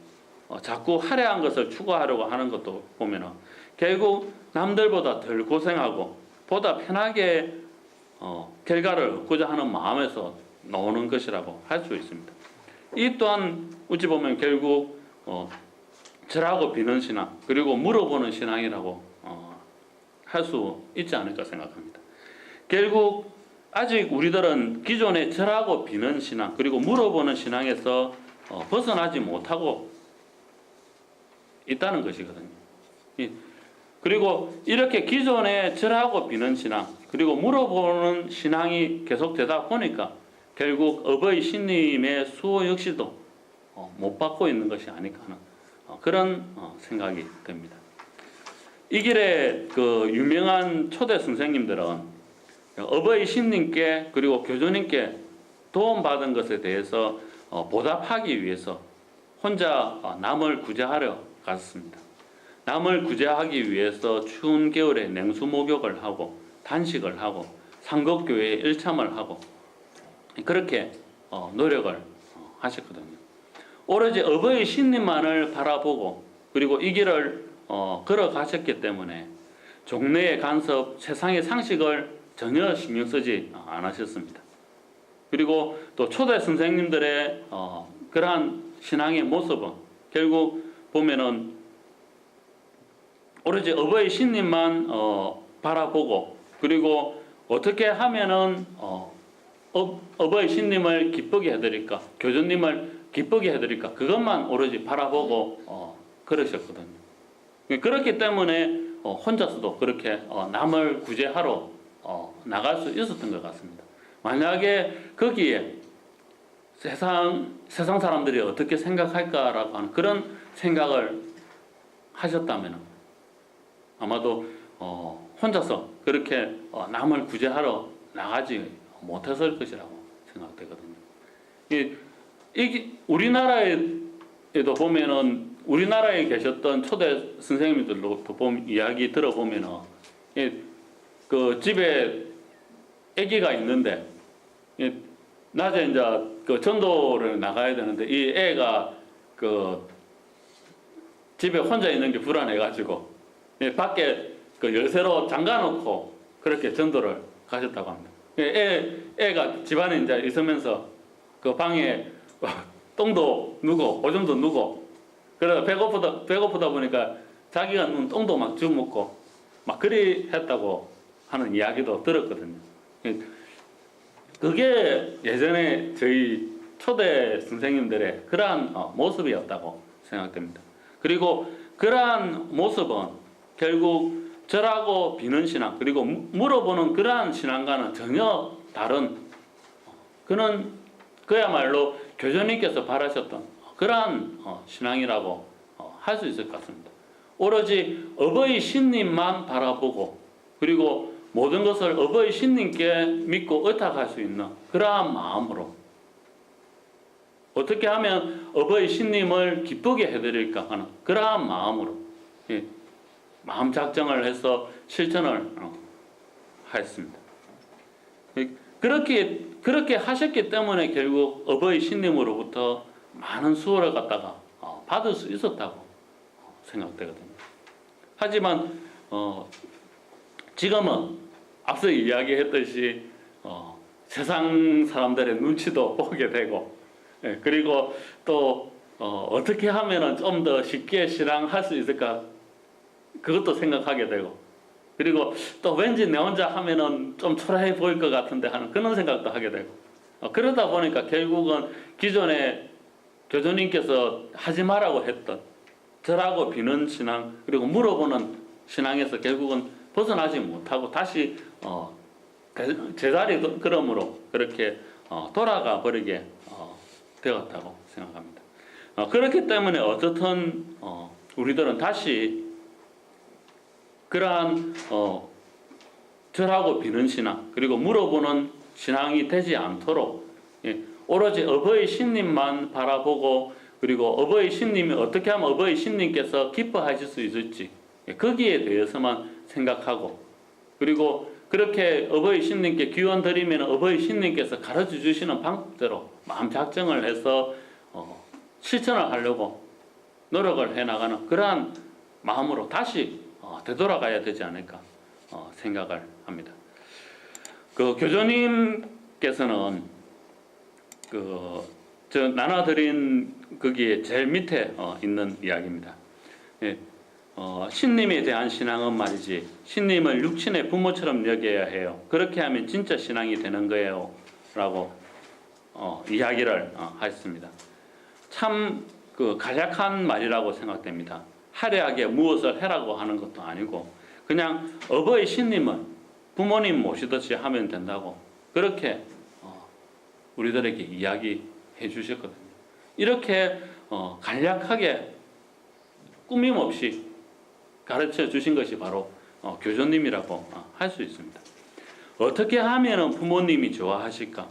자꾸 화려한 것을 추구하려고 하는 것도 보면은 결국 남들보다 덜 고생하고 보다 편하게 결과를 얻고자 하는 마음에서 나오는 것이라고 할 수 있습니다. 이 또한 어찌 보면 결국 절하고 비는 신앙 그리고 물어보는 신앙이라고 할 수 있지 않을까 생각합니다. 결국 아직 우리들은 기존의 절하고 비는 신앙 그리고 물어보는 신앙에서 벗어나지 못하고 있다는 것이거든요. 그리고 이렇게 기존의 절하고 비는 신앙 그리고 물어보는 신앙이 계속되다 보니까 결국 어버이 신님의 수호 역시도 못 받고 있는 것이 아닐까 하는 그런 생각이 듭니다. 이 길에 그 유명한 초대 선생님들은 어버이 신님께 그리고 교주님께 도움받은 것에 대해서 보답하기 위해서 혼자 남을 구제하러 갔습니다. 남을 구제하기 위해서 추운 겨울에 냉수 목욕을 하고 단식을 하고 상급교회에 일참을 하고 그렇게 노력을 하셨거든요. 오로지 어버이 신님만을 바라보고 그리고 이 길을 걸어가셨기 때문에 종래의 간섭, 세상의 상식을 전혀 신경 쓰지 않으셨습니다. 그리고 또 초대 선생님들의 그러한 신앙의 모습은 결국 보면은 오로지 어버이 신님만 바라보고 그리고 어떻게 하면은 어버이 신님을 기쁘게 해드릴까, 교주님을 기쁘게 해드릴까 그것만 오로지 바라보고 그러셨거든요. 그렇기 때문에 혼자서도 그렇게 남을 구제하러 나갈 수 있었던 것 같습니다. 만약에 거기에 세상 사람들이 어떻게 생각할까라고 하는 그런 생각을 하셨다면 아마도 혼자서 그렇게 남을 구제하러 나가지 못했을 것이라고 생각되거든요. 이게 우리나라에도 보면은 우리나라에 계셨던 초대 선생님들도 보면 이야기 들어보면은 그 집에 아기가 있는데 낮에 이제 그 전도를 나가야 되는데 이 애가 그 집에 혼자 있는 게 불안해가지고 밖에 그 열쇠로 잠가놓고 그렇게 전도를 가셨다고 합니다. 애가 집안에 이제 있으면서 그 방에 똥도 누고 오줌도 누고 그러다 배고프다 보니까 자기가 누운 똥도 막 주먹고 막 그리 했다고 하는 이야기도 들었거든요. 그게 예전에 저희 초대 선생님들의 그러한 모습이었다고 생각됩니다. 그리고 그러한 모습은 결국 절하고 비는 신앙 그리고 물어보는 그러한 신앙과는 전혀 다른 그야말로 교주님께서 바라셨던 그러한 신앙이라고 할 수 있을 것 같습니다. 오로지 어버이 신님만 바라보고 그리고 모든 것을 어버이 신님께 믿고 의탁할 수 있는 그러한 마음으로 어떻게 하면 어버이 신님을 기쁘게 해드릴까 하는 그러한 마음으로 마음 작정을 해서 실천을 했습니다. 그렇게 하셨기 때문에 결국 어버이 신님으로부터 많은 수호를 갖다가 받을 수 있었다고 생각되거든요. 하지만 지금은 앞서 이야기했듯이 세상 사람들의 눈치도 보게 되고 그리고 또 어떻게 하면 좀 더 쉽게 신앙할 수 있을까 그것도 생각하게 되고 그리고 또 왠지 내 혼자 하면은 좀 초라해 보일 것 같은데 하는 그런 생각도 하게 되고 그러다 보니까 결국은 기존에 교주님께서 하지 말라고 했던 절하고 비는 신앙 그리고 물어보는 신앙에서 결국은 벗어나지 못하고 다시 제자리 걸음으로 그렇게 돌아가 버리게 되었다고 생각합니다. 그렇기 때문에 어떻든 우리들은 다시 그러한 절하고 비는 신앙, 그리고 물어보는 신앙이 되지 않도록 오로지 어버이 신님만 바라보고, 그리고 어버이 신님이 어떻게 하면 어버이 신님께서 기뻐하실 수 있을지 거기에 대해서만 생각하고, 그리고 그렇게 어버이 신님께 기원 드리면 어버이 신님께서 가르쳐 주시는 방법대로 마음 작정을 해서 실천을 하려고 노력을 해나가는 그러한 마음으로 다시 되돌아가야 되지 않을까 생각을 합니다. 그 교조님께서는 저 나눠드린 거기에 제일 밑에 있는 이야기입니다. 예, 신님에 대한 신앙은 말이지 신님을 육신의 부모처럼 여겨야 해요. 그렇게 하면 진짜 신앙이 되는 거예요. 라고 이야기를 하셨습니다. 참 간략한 말이라고 생각됩니다. 화려하게 무엇을 해라고 하는 것도 아니고 그냥 어버이 신님은 부모님 모시듯이 하면 된다고 그렇게 우리들에게 이야기해 주셨거든요. 이렇게 간략하게 꾸밈 없이 가르쳐 주신 것이 바로 교조님이라고 할 수 있습니다. 어떻게 하면 부모님이 좋아하실까?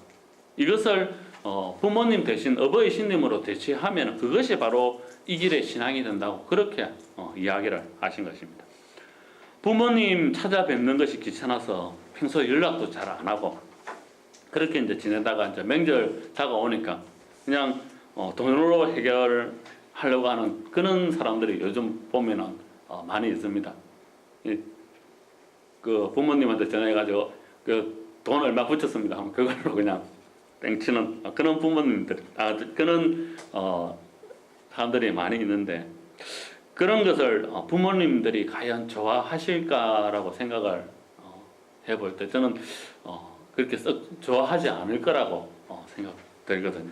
이것을 부모님 대신 어버이 신님으로 대체하면 그것이 바로 이 길의 신앙이 된다고 그렇게 이야기를 하신 것입니다. 부모님 찾아뵙는 것이 귀찮아서 평소에 연락도 잘 안 하고 그렇게 이제 지내다가 이제 명절 다가오니까 그냥 돈으로 해결하려고 하는 그런 사람들이 요즘 보면은 많이 있습니다. 그 부모님한테 전화해가지고 그 돈 얼마 붙였습니다 하면 그걸로 그냥 땡치는 그런 부모님들, 그런 사람들이 많이 있는데 그런 것을 부모님들이 과연 좋아하실까라고 생각을 해볼 때 저는 그렇게 썩 좋아하지 않을 거라고 생각되거든요.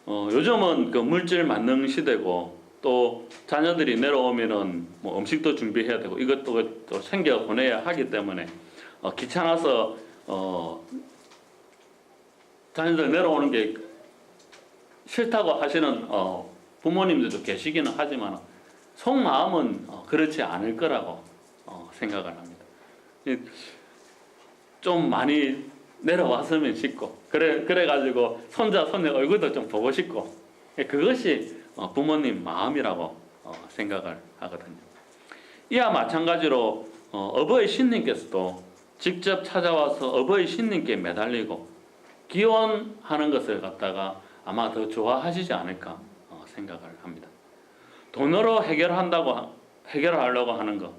요즘은 그 물질 만능 시대고 또 자녀들이 내려오면은 뭐 음식도 준비해야 되고 이것도 또 챙겨 보내야 하기 때문에 귀찮아서 자녀들 내려오는 게 싫다고 하시는 부모님들도 계시기는 하지만 속마음은 그렇지 않을 거라고 생각을 합니다. 좀 많이 내려왔으면 싶고 그래가지고 손자 손녀 얼굴도 좀 보고 싶고 그것이 부모님 마음이라고 생각을 하거든요. 이와 마찬가지로 어버이 신님께서도 직접 찾아와서 어버이 신님께 매달리고 기원하는 것을 갖다가 아마 더 좋아하시지 않을까 생각을 합니다. 돈으로 해결하려고 하는 것,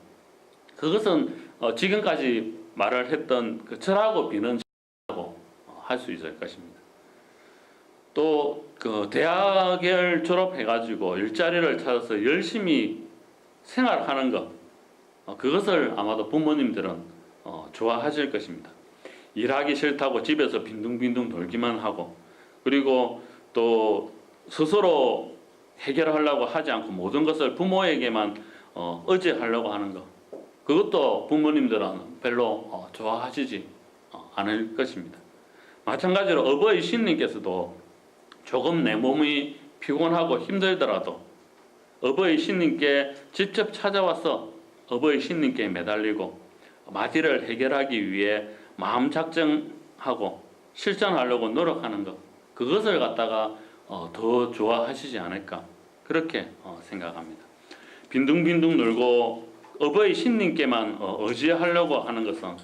그것은 지금까지 말을 했던 그 절하고 비는 라고 할 수 있을 것입니다. 또 그 대학을 졸업해가지고 일자리를 찾아서 열심히 생활하는 것, 그것을 아마도 부모님들은 좋아하실 것입니다. 일하기 싫다고 집에서 빈둥빈둥 돌기만 하고 그리고 또 스스로 해결하려고 하지 않고 모든 것을 부모에게만 의지하려고 하는 것, 그것도 부모님들은 별로 좋아하시지 않을 것입니다. 마찬가지로 어버이 신님께서도 조금 내 몸이 피곤하고 힘들더라도 어버이 신님께 직접 찾아와서 어버이 신님께 매달리고 마디를 해결하기 위해 마음 작정하고 실천하려고 노력하는 것, 그것을 갖다가 더 좋아하시지 않을까 그렇게 생각합니다. 빈둥빈둥 놀고 어버이 신님께만 의지하려고 하는 것은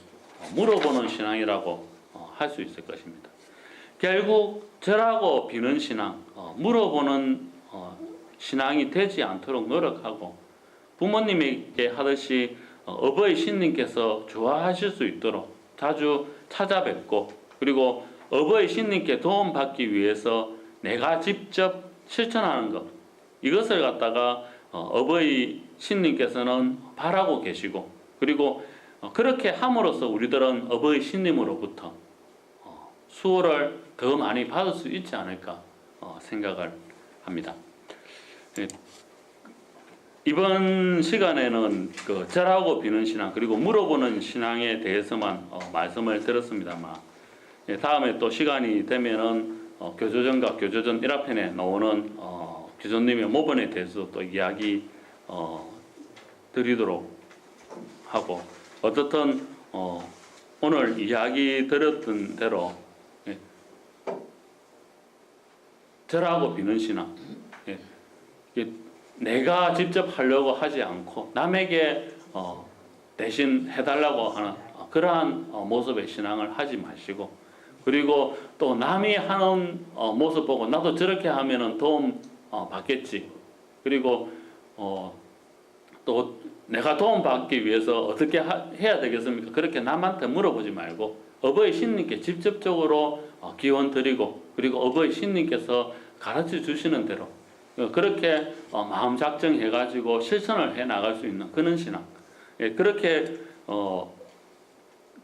물어보는 신앙이라고 할 수 있을 것입니다. 결국 절하고 비는 신앙, 물어보는 신앙이 되지 않도록 노력하고 부모님에게 하듯이 어버이 신님께서 좋아하실 수 있도록 자주 찾아뵙고 그리고 어버이 신님께 도움받기 위해서 내가 직접 실천하는 것, 이것을 갖다가 어버이 신님께서는 바라고 계시고 그리고 그렇게 함으로써 우리들은 어버이 신님으로부터 수호를 더 많이 받을 수 있지 않을까 생각을 합니다. 이번 시간에는 그 절하고 비는 신앙 그리고 물어보는 신앙에 대해서만 말씀을 드렸습니다만 다음에 또 시간이 되면은 교조전과 교조전 1화편에 나오는 교조님의 모본에 대해서 또 이야기 드리도록 하고 어떻든 오늘 이야기 드렸던 대로 예, 절하고 비는 신앙, 예, 이게 내가 직접 하려고 하지 않고 남에게 대신 해달라고 하는 그러한 모습의 신앙을 하지 마시고, 그리고 또 남이 하는 모습 보고 나도 저렇게 하면은 도움 받겠지, 그리고 또 내가 도움받기 위해서 어떻게 해야 되겠습니까? 그렇게 남한테 물어보지 말고 어버이 신님께 직접적으로 기원 드리고, 그리고 어버이 신님께서 가르쳐 주시는 대로 그렇게 마음 작정해 가지고 실천을 해 나갈 수 있는 그런 신앙, 예, 그렇게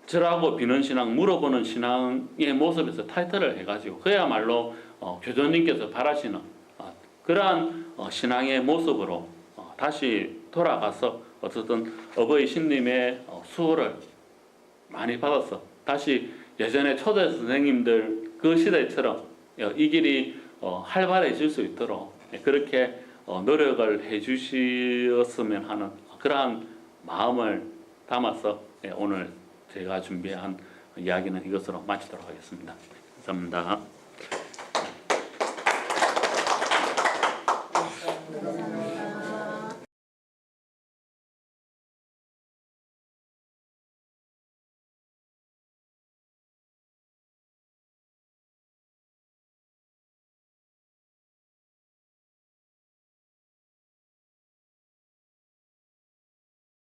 절하고 비는 신앙, 물어보는 신앙의 모습에서 타이틀을 해 가지고 그야말로 교주님께서 바라시는 그러한 신앙의 모습으로 다시 돌아가서 어쨌든 어버이 신님의 수호를 많이 받아서 다시 예전에 초대 선생님들 그 시대처럼 이 길이 활발해질 수 있도록 그렇게 노력을 해주셨으면 하는 그러한 마음을 담아서 오늘 제가 준비한 이야기는 이것으로 마치도록 하겠습니다. 감사합니다.